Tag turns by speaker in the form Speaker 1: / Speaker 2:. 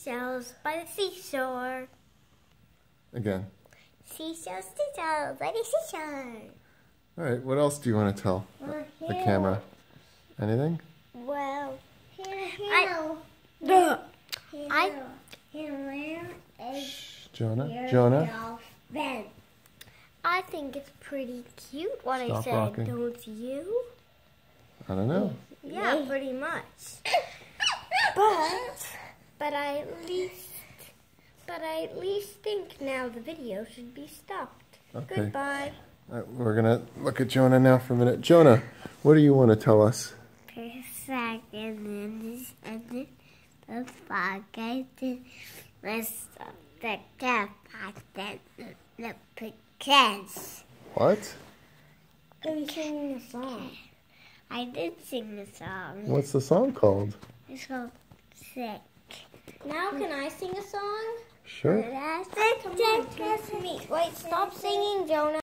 Speaker 1: seashells by the seashore.
Speaker 2: Again.
Speaker 1: Seashells, seashells by the seashore.
Speaker 2: All right, what else do you want to tell the camera? Anything?
Speaker 1: Well,
Speaker 2: Jonah?
Speaker 1: I think it's pretty cute what I
Speaker 2: Stop
Speaker 1: said,
Speaker 2: rocking.
Speaker 1: don't you?
Speaker 2: I don't know.
Speaker 1: Yeah, pretty much. But I at least think now the video should be stopped.
Speaker 2: Okay.
Speaker 1: Goodbye.
Speaker 2: All right, we're going to look at Jonah now for a minute. Jonah, what do you want to tell us?
Speaker 1: For a second, and then the pocket was the cat pocket, the kids.
Speaker 2: What?
Speaker 1: I'm singing a song. I did sing the song.
Speaker 2: What's the song called?
Speaker 1: It's called Sick. Now can I sing a song?
Speaker 2: Sure.
Speaker 1: Come on, me. Wait, stop singing, Jonah.